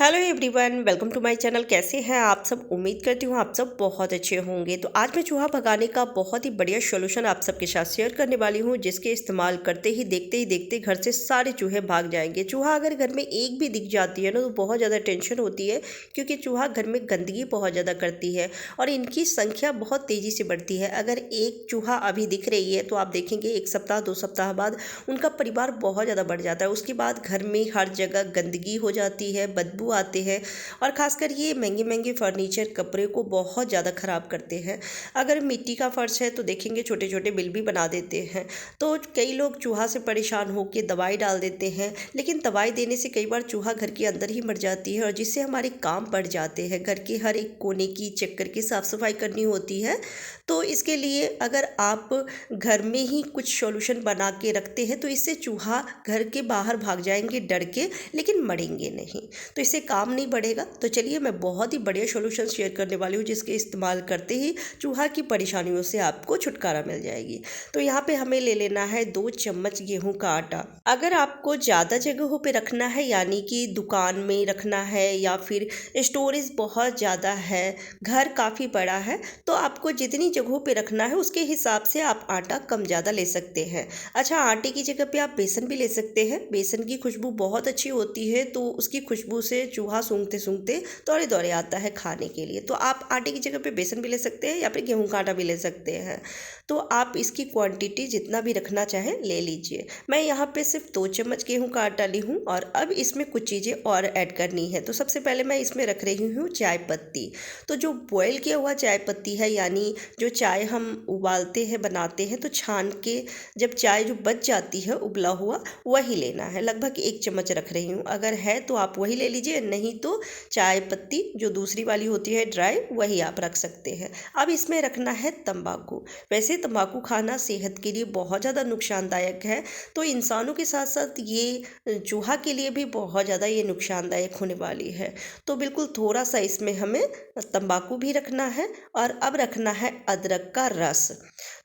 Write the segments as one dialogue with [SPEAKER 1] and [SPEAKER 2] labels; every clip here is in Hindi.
[SPEAKER 1] Hello everyone, welcome to my channel. कैसे हैं आप सब? उम्मीद करती हूँ आप सब बहुत अच्छे होंगे। तो आज मैं चूहा भगाने का बहुत ही बढ़िया सॉल्यूशन आप सबके साथ शेयर करने वाली हूँ, जिसके इस्तेमाल करते ही देखते घर से सारे चूहे भाग जाएंगे। चूहा अगर घर में एक भी दिख जाती है ना, तो बहुत ज़्यादा टेंशन होती है, क्योंकि चूहा घर में गंदगी बहुत ज़्यादा करती है और इनकी संख्या बहुत तेज़ी से बढ़ती है। अगर एक चूहा अभी दिख रही है तो आप देखेंगे 1 सप्ताह 2 सप्ताह बाद उनका परिवार बहुत ज़्यादा बढ़ जाता है। उसके बाद घर में हर जगह गंदगी हो जाती है, बदबू आते हैं और ख़ासकर ये महंगे महंगे फर्नीचर कपड़े को बहुत ज़्यादा ख़राब करते हैं। अगर मिट्टी का फर्श है तो देखेंगे छोटे छोटे बिल भी बना देते हैं। तो कई लोग चूहा से परेशान होकर दवाई डाल देते हैं, लेकिन दवाई देने से कई बार चूहा घर के अंदर ही मर जाती है और जिससे हमारे काम बढ़ जाते हैं। घर के हर एक कोने की चेक करके साफ़ सफाई करनी होती है। तो इसके लिए अगर आप घर में ही कुछ सॉल्यूशन बना के रखते हैं तो इससे चूहा घर के बाहर भाग जाएंगे डर के, लेकिन मरेंगे नहीं। तो इससे काम नहीं बढ़ेगा। तो चलिए मैं बहुत ही बढ़िया सॉल्यूशन शेयर करने वाली हूँ, जिसके इस्तेमाल करते ही चूहा की परेशानियों से आपको छुटकारा मिल जाएगी। तो यहाँ पे हमें ले लेना है 2 चम्मच गेहूं का आटा। अगर आपको ज़्यादा जगहों पे रखना है, यानी कि दुकान में रखना है या फिर स्टोरेज बहुत ज़्यादा है, घर काफ़ी बड़ा है, तो आपको जितनी जगहों पे रखना है उसके हिसाब से आप आटा कम ज़्यादा ले सकते हैं। अच्छा, आटे की जगह पे आप बेसन भी ले सकते हैं। बेसन की खुशबू बहुत अच्छी होती है, तो उसकी खुशबू से चूहा सूंघते सूंघते दौड़े दौड़े आता है खाने के लिए। तो आप आटे की जगह पे बेसन भी ले सकते हैं या फिर गेहूं का आटा भी ले सकते हैं। तो आप इसकी क्वांटिटी जितना भी रखना चाहें ले लीजिए। मैं यहाँ पे सिर्फ 2 चम्मच गेहूं का आटा ली हूँ और अब इसमें कुछ चीज़ें और ऐड करनी है। तो सबसे पहले मैं इसमें रख रही हूँ चाय पत्ती। तो जो बॉयल किया हुआ चाय पत्ती है, यानी जो चाय हम उबालते हैं बनाते हैं तो छान के जब चाय जो बच जाती है उबला हुआ, वही लेना है। लगभग 1 चम्मच रख रही हूँ। अगर है तो आप वही ले लीजिए, नहीं तो चाय पत्ती जो दूसरी वाली होती है ड्राई, वही आप रख सकते हैं। अब इसमें रखना है तंबाकू। वैसे तंबाकू खाना सेहत के लिए बहुत ज़्यादा नुकसानदायक है, तो इंसानों के साथ साथ ये चूहा के लिए भी बहुत ज़्यादा ये नुकसानदायक होने वाली है। तो बिल्कुल थोड़ा सा इसमें हमें तंबाकू भी रखना है और अब रखना है अदरक का रस।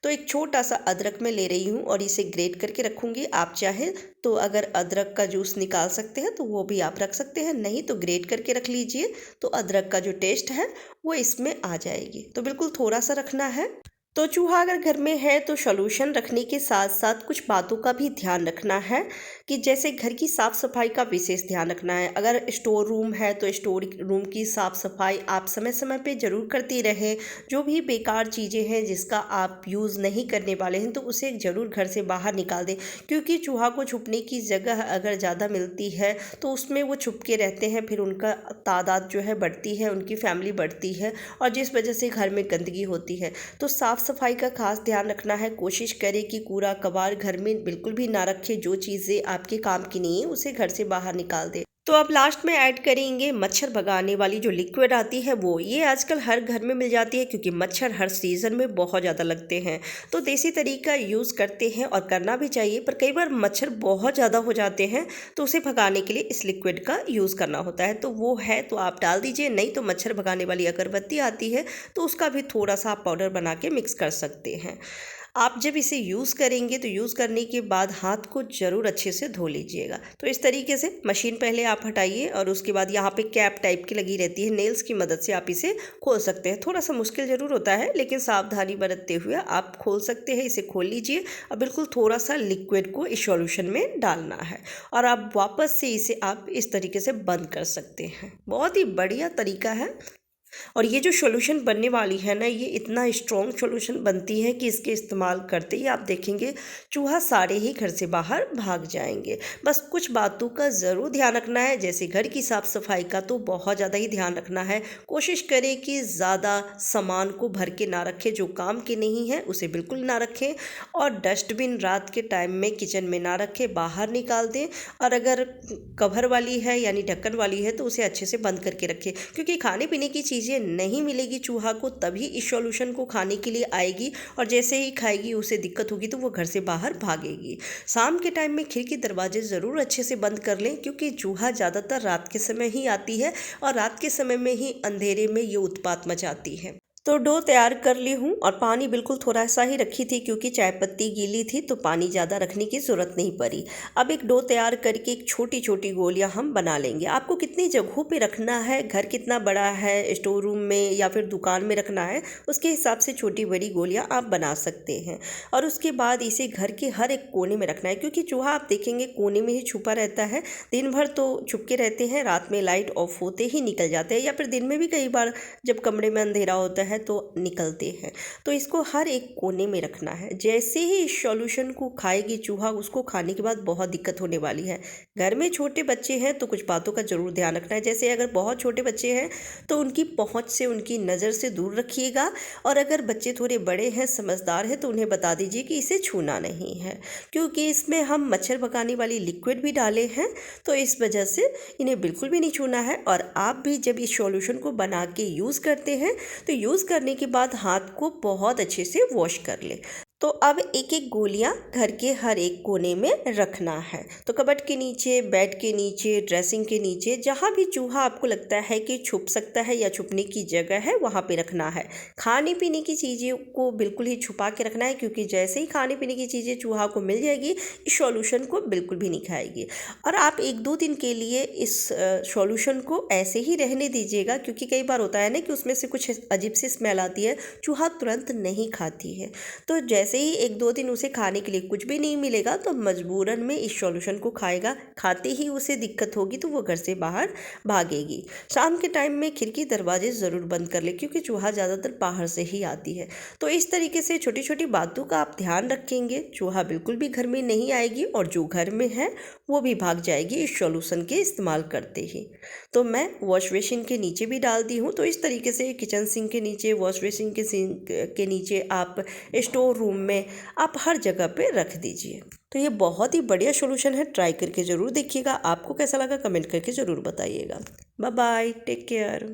[SPEAKER 1] तो एक छोटा सा अदरक मैं ले रही हूँ और इसे ग्रेट करके रखूँगी। आप चाहें तो अगर अदरक का जूस निकाल सकते हैं तो वो भी आप रख सकते हैं, नहीं तो ग्रेट करके रख लीजिए। तो अदरक का जो टेस्ट है वो इसमें आ जाएगी। तो बिल्कुल थोड़ा सा रखना है। तो चूहा अगर घर में है तो सॉल्यूशन रखने के साथ साथ कुछ बातों का भी ध्यान रखना है, कि जैसे घर की साफ़ सफाई का विशेष ध्यान रखना है। अगर स्टोर रूम है तो स्टोर रूम की साफ़ सफाई आप समय समय पे ज़रूर करती रहें। जो भी बेकार चीज़ें हैं जिसका आप यूज़ नहीं करने वाले हैं तो उसे ज़रूर घर से बाहर निकाल दें, क्योंकि चूहा को छुपने की जगह अगर ज़्यादा मिलती है तो उसमें वो छुप के रहते हैं, फिर उनका तादाद जो है बढ़ती है, उनकी फैमिली बढ़ती है और जिस वजह से घर में गंदगी होती है। तो साफ़ सफाई का खास ध्यान रखना है। कोशिश करें कि कूड़ा कबाड़ घर में बिल्कुल भी ना रखें। जो चीज़ें आपके काम की नहीं है उसे घर से बाहर निकाल दें। तो अब लास्ट में ऐड करेंगे मच्छर भगाने वाली जो लिक्विड आती है वो। ये आजकल हर घर में मिल जाती है, क्योंकि मच्छर हर सीज़न में बहुत ज़्यादा लगते हैं। तो देसी तरीका यूज़ करते हैं और करना भी चाहिए, पर कई बार मच्छर बहुत ज़्यादा हो जाते हैं तो उसे भगाने के लिए इस लिक्विड का यूज़ करना होता है। तो वो है तो आप डाल दीजिए, नहीं तो मच्छर भगाने वाली अगरबत्ती आती है तो उसका भी थोड़ा सा आप पाउडर बना के मिक्स कर सकते हैं। आप जब इसे यूज़ करेंगे तो यूज़ करने के बाद हाथ को ज़रूर अच्छे से धो लीजिएगा। तो इस तरीके से मशीन पहले आप हटाइए और उसके बाद यहाँ पे कैप टाइप की लगी रहती है, नेल्स की मदद से आप इसे खोल सकते हैं। थोड़ा सा मुश्किल ज़रूर होता है, लेकिन सावधानी बरतते हुए आप खोल सकते हैं। इसे खोल लीजिए और बिल्कुल थोड़ा सा लिक्विड को इस सॉल्यूशन में डालना है और आप वापस से इसे आप इस तरीके से बंद कर सकते हैं। बहुत ही बढ़िया तरीका है। और ये जो सॉल्यूशन बनने वाली है ना, ये इतना स्ट्रॉन्ग सॉल्यूशन बनती है कि इसके इस्तेमाल करते ही आप देखेंगे चूहा सारे ही घर से बाहर भाग जाएंगे। बस कुछ बातों का ज़रूर ध्यान रखना है, जैसे घर की साफ़ सफाई का तो बहुत ज़्यादा ही ध्यान रखना है। कोशिश करें कि ज़्यादा सामान को भर के ना रखें, जो काम के नहीं है उसे बिल्कुल ना रखें। और डस्टबिन रात के टाइम में किचन में ना रखें, बाहर निकाल दें। और अगर कवर वाली है यानी ढक्कन वाली है तो उसे अच्छे से बंद करके रखें, क्योंकि खाने पीने की चीज़ें नहीं मिलेगी चूहा को तभी इस सॉल्यूशन को खाने के लिए आएगी, और जैसे ही खाएगी उसे दिक्कत होगी तो वो घर से बाहर भागेगी। शाम के टाइम में खिड़की दरवाजे ज़रूर अच्छे से बंद कर लें, क्योंकि चूहा ज़्यादातर रात के समय ही आती है और रात के समय में ही अंधेरे में ये उत्पात मचाती है। तो डो तैयार कर ली हूँ और पानी बिल्कुल थोड़ा सा ही रखी थी क्योंकि चाय पत्ती गीली थी तो पानी ज़्यादा रखने की ज़रूरत नहीं पड़ी। अब एक डो तैयार करके एक छोटी छोटी गोलियाँ हम बना लेंगे। आपको कितनी जगहों पे रखना है, घर कितना बड़ा है, स्टोर रूम में या फिर दुकान में रखना है, उसके हिसाब से छोटी बड़ी गोलियाँ आप बना सकते हैं। और उसके बाद इसे घर के हर एक कोने में रखना है क्योंकि चूहा आप देखेंगे कोने में ही छुपा रहता है। दिन भर तो छुपके रहते हैं, रात में लाइट ऑफ होते ही निकल जाते हैं या फिर दिन में भी कई बार जब कमरे में अंधेरा होता है तो निकलते हैं। तो इसको हर एक कोने में रखना है। जैसे ही इस सॉल्यूशन को खाएगी चूहा, उसको खाने के बाद बहुत दिक्कत होने वाली है। घर में छोटे बच्चे हैं तो कुछ बातों का ज़रूर ध्यान रखना है। जैसे अगर बहुत छोटे बच्चे हैं तो उनकी पहुंच से, उनकी नज़र से दूर रखिएगा। और अगर बच्चे थोड़े बड़े हैं, समझदार हैं, तो उन्हें बता दीजिए कि इसे छूना नहीं है क्योंकि इसमें हम मच्छर भगाने वाली लिक्विड भी डाले हैं। तो इस वजह से इन्हें बिल्कुल भी नहीं छूना है। और आप भी जब इस सॉल्यूशन को बना के यूज़ करते हैं तो यूज़ करने के बाद हाथ को बहुत अच्छे से वॉश कर ले। तो अब एक एक गोलियां घर के हर एक कोने में रखना है। तो कबर्ड के नीचे, बेड के नीचे, ड्रेसिंग के नीचे, जहाँ भी चूहा आपको लगता है कि छुप सकता है या छुपने की जगह है वहाँ पे रखना है। खाने पीने की चीज़ों को बिल्कुल ही छुपा के रखना है क्योंकि जैसे ही खाने पीने की चीज़ें चूहा को मिल जाएगी इस सॉल्यूशन को बिल्कुल भी नहीं खाएगी। और आप 1-2 दिन के लिए इस सॉल्यूशन को ऐसे ही रहने दीजिएगा क्योंकि कई बार होता है ना कि उसमें से कुछ अजीब सी स्मेल आती है, चूहा तुरंत नहीं खाती है। तो जैसे ही 1-2 दिन उसे खाने के लिए कुछ भी नहीं मिलेगा तो मजबूरन में इस सॉल्यूशन को खाएगा। खाते ही उसे दिक्कत होगी तो वो घर से बाहर भागेगी। शाम के टाइम में खिड़की दरवाजे ज़रूर बंद कर ले क्योंकि चूहा ज़्यादातर बाहर से ही आती है। तो इस तरीके से छोटी छोटी बातों का आप ध्यान रखेंगे, चूहा बिल्कुल भी घर में नहीं आएगी और जो घर में है वो भी भाग जाएगी इस सॉल्यूशन के इस्तेमाल करते ही। तो मैं वॉश बेसिन के नीचे भी डाल दी हूँ। तो इस तरीके से किचन सिंक के नीचे, वॉश बेसिन के सिंक के नीचे, आप स्टोर रूम में, आप हर जगह पे रख दीजिए। तो ये बहुत ही बढ़िया सॉल्यूशन है, ट्राई करके ज़रूर देखिएगा। आपको कैसा लगा कमेंट करके ज़रूर बताइएगा। Bye bye, take care.